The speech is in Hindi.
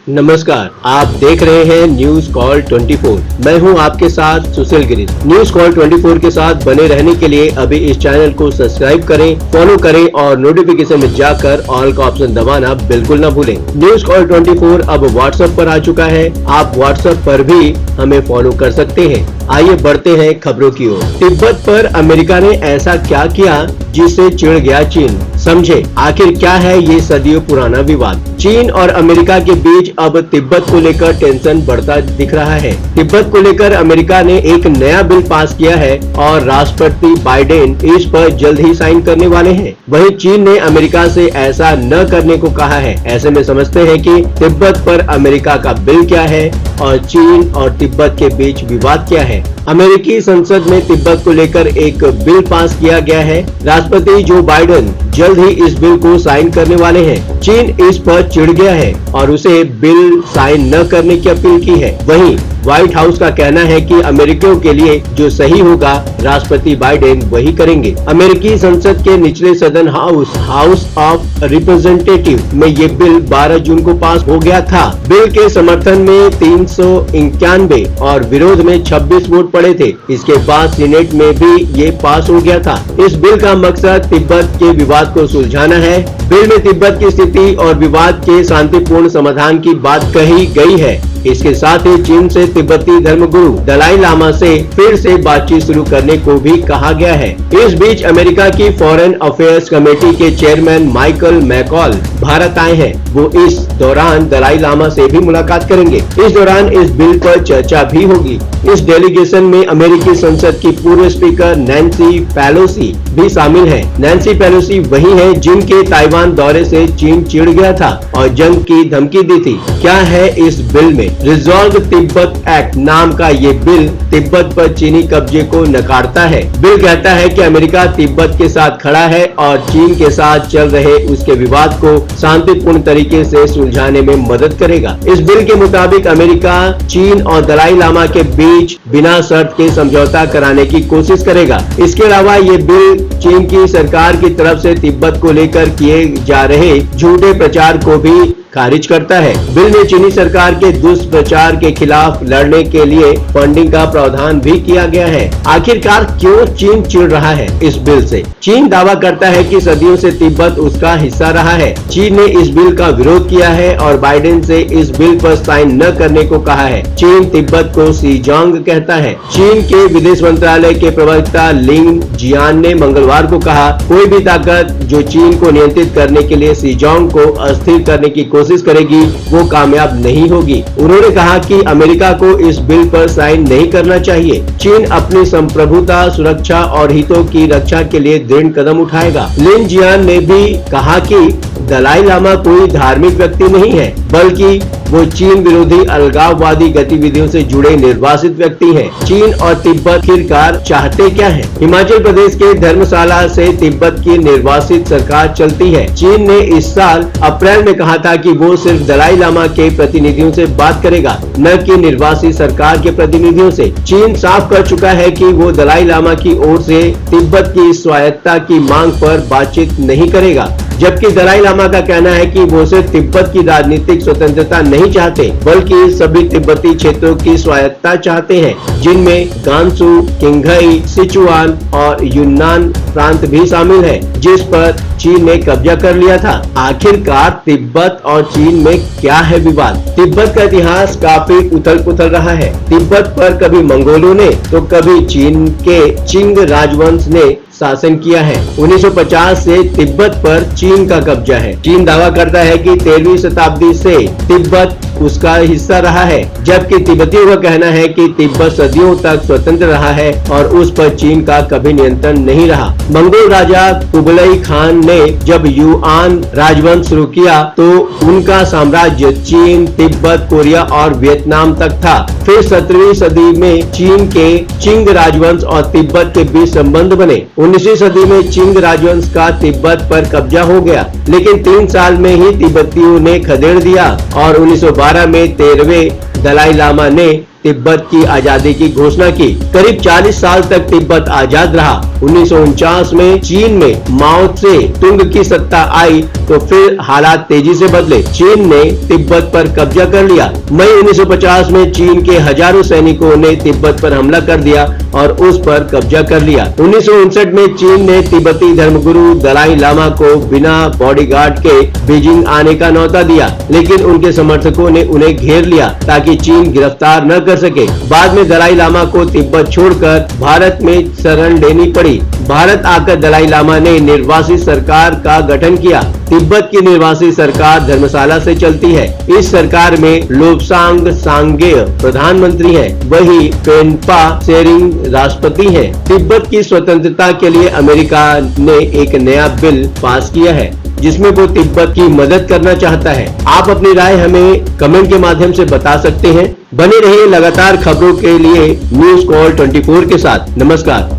नमस्कार, आप देख रहे हैं न्यूज कॉल 24। मैं हूं आपके साथ सुशील गिरीश। न्यूज कॉल 24 के साथ बने रहने के लिए अभी इस चैनल को सब्सक्राइब करें, फॉलो करें और नोटिफिकेशन में जाकर ऑल का ऑप्शन दबाना बिल्कुल न भूलें। न्यूज कॉल 24 अब व्हाट्सएप पर आ चुका है। आप व्हाट्सएप पर भी हमें फॉलो कर सकते हैं। आइए बढ़ते हैं खबरों की ओर। तिब्बत पर अमेरिका ने ऐसा क्या किया जिससे चिढ़ गया चीन? समझे आखिर क्या है ये सदियों पुराना विवाद। चीन और अमेरिका के बीच अब तिब्बत को लेकर टेंशन बढ़ता दिख रहा है। तिब्बत को लेकर अमेरिका ने एक नया बिल पास किया है और राष्ट्रपति बाइडेन इस पर जल्द ही साइन करने वाले हैं। वहीं चीन ने अमेरिका से ऐसा न करने को कहा है। ऐसे में समझते हैं कि तिब्बत पर अमेरिका का बिल क्या है और चीन और तिब्बत के बीच विवाद क्या है। अमेरिकी संसद में तिब्बत को लेकर एक बिल पास किया गया है। राष्ट्रपति जो बाइडेन जल्द ही इस बिल को साइन करने वाले हैं। चीन इस पर चिढ़ गया है और उसे बिल साइन न करने की अपील की है। वहीं व्हाइट हाउस का कहना है कि अमेरिकियों के लिए जो सही होगा राष्ट्रपति बाइडेन वही करेंगे। अमेरिकी संसद के निचले सदन हाउस ऑफ रिप्रेजेंटेटिव में ये बिल 12 जून को पास हो गया था। बिल के समर्थन में 391 और विरोध में 26 वोट पड़े थे। इसके बाद सीनेट में भी ये पास हो गया था। इस बिल का मकसद तिब्बत के विवाद को सुलझाना है। बिल में तिब्बत की स्थिति और विवाद के शांतिपूर्ण समाधान की बात कही गई है। इसके साथ ही चीन से तिब्बती धर्मगुरु दलाई लामा से फिर से बातचीत शुरू करने को भी कहा गया है। इस बीच अमेरिका की फॉरेन अफेयर्स कमेटी के चेयरमैन माइकल मैकॉल भारत आए हैं। वो इस दौरान दलाई लामा से भी मुलाकात करेंगे। इस दौरान इस बिल पर चर्चा भी होगी। इस डेलीगेशन में अमेरिकी संसद की पूर्व स्पीकर नैन्सी पेलोसी भी शामिल है। नैन्सी पेलोसी वही है जिनके ताइवान दौरे से चीन चिढ़ गया था और जंग की धमकी दी थी। क्या है इस बिल में? रिजॉल्व तिब्बत एक्ट नाम का ये बिल तिब्बत पर चीनी कब्जे को नकारता है। बिल कहता है कि अमेरिका तिब्बत के साथ खड़ा है और चीन के साथ चल रहे उसके विवाद को शांतिपूर्ण तरीके से सुलझाने में मदद करेगा। इस बिल के मुताबिक अमेरिका चीन और दलाई लामा के बीच बिना शर्त के समझौता कराने की कोशिश करेगा। इसके अलावा ये बिल चीन की सरकार की तरफ से तिब्बत को लेकर किए जा रहे झूठे प्रचार को भी खारिज करता है। बिल में चीनी सरकार के दुष्प्रचार के खिलाफ लड़ने के लिए फंडिंग का प्रावधान भी किया गया है। आखिरकार क्यों चीन चिढ़ रहा है इस बिल से? चीन दावा करता है कि सदियों से तिब्बत उसका हिस्सा रहा है। चीन ने इस बिल का विरोध किया है और बाइडेन से इस बिल पर साइन न करने को कहा है। चीन तिब्बत को सीजोंग कहता है। चीन के विदेश मंत्रालय के प्रवक्ता लिंग जियान ने मंगलवार को कहा, कोई भी ताकत जो चीन को नियंत्रित करने के लिए सीजोंग को अस्थिर करने की कोशिश करेगी वो कामयाब नहीं होगी। उन्होंने कहा कि अमेरिका को इस बिल पर साइन नहीं करना चाहिए। चीन अपनी संप्रभुता, सुरक्षा और हितों की रक्षा के लिए दृढ़ कदम उठाएगा। लिन जियान ने भी कहा कि दलाई लामा कोई धार्मिक व्यक्ति नहीं है, बल्कि वो चीन विरोधी अलगाववादी गतिविधियों से जुड़े निर्वासित व्यक्ति हैं। चीन और तिब्बत आखिरकार चाहते क्या है? हिमाचल प्रदेश के धर्मशाला से तिब्बत की निर्वासित सरकार चलती है। चीन ने इस साल अप्रैल में कहा था कि वो सिर्फ दलाई लामा के प्रतिनिधियों से बात करेगा, न कि निर्वासित सरकार के प्रतिनिधियों से। चीन साफ कर चुका है कि वो दलाई लामा की ओर से तिब्बत की स्वायत्तता की मांग पर बातचीत नहीं करेगा, जबकि दलाई लामा का कहना है कि वो सिर्फ तिब्बत की राजनीतिक स्वतंत्रता नहीं चाहते, बल्कि सभी तिब्बती क्षेत्रों की स्वायत्तता चाहते हैं, जिनमें गांसू, किंघई, सिचुआन और यूनान प्रांत भी शामिल है, जिस पर चीन ने कब्जा कर लिया था। आखिरकार तिब्बत और चीन में क्या है विवाद? तिब्बत का इतिहास काफी उथल-पुथल रहा है। तिब्बत पर कभी मंगोलों ने तो कभी चीन के चिंग राजवंश ने शासन किया है। 1950 से तिब्बत पर चीन का कब्जा है। चीन दावा करता है कि 13वीं शताब्दी से तिब्बत उसका हिस्सा रहा है, जबकि तिब्बतियों का कहना है कि तिब्बत सदियों तक स्वतंत्र रहा है और उस पर चीन का कभी नियंत्रण नहीं रहा। मंगोल राजा कुबलई खान ने जब युआन राजवंश शुरू किया तो उनका साम्राज्य चीन, तिब्बत, कोरिया और वियतनाम तक था। फिर 17वीं सदी में चीन के चिंग राजवंश और तिब्बत के बीच संबंध बने। 19वीं सदी में चिंग राजवंश का तिब्बत पर कब्जा हो गया, लेकिन 3 साल में ही तिब्बतियों ने खदेड़ दिया और 1912 में 13वें दलाई लामा ने तिब्बत की आजादी की घोषणा की। करीब 40 साल तक तिब्बत आजाद रहा। 1949 में चीन में माओ से तुंग की सत्ता आई तो फिर हालात तेजी से बदले। चीन ने तिब्बत पर कब्जा कर लिया। मई 1950 में चीन के हजारों सैनिकों ने तिब्बत पर हमला कर दिया और उस पर कब्जा कर लिया। 1959 में चीन ने तिब्बती धर्मगुरु दलाई लामा को बिना बॉडीगार्ड के बीजिंग आने का न्योता दिया, लेकिन उनके समर्थकों ने उन्हें घेर लिया ताकि चीन गिरफ्तार न कर सके। बाद में दलाई लामा को तिब्बत छोड़कर भारत में शरण लेनी पड़ी। भारत आकर दलाई लामा ने निर्वासित सरकार का गठन किया। तिब्बत की निर्वासित सरकार धर्मशाला से चलती है। इस सरकार में लोब्सांग सांगेय प्रधानमंत्री हैं, वही पेनपा त्सेरिंग राष्ट्रपति हैं। तिब्बत की स्वतंत्रता के लिए अमेरिका ने एक नया बिल पास किया है जिसमें वो तिब्बत की मदद करना चाहता है। आप अपनी राय हमें कमेंट के माध्यम से बता सकते हैं। बने रहिए लगातार खबरों के लिए न्यूज़ कॉल 24 के साथ। नमस्कार।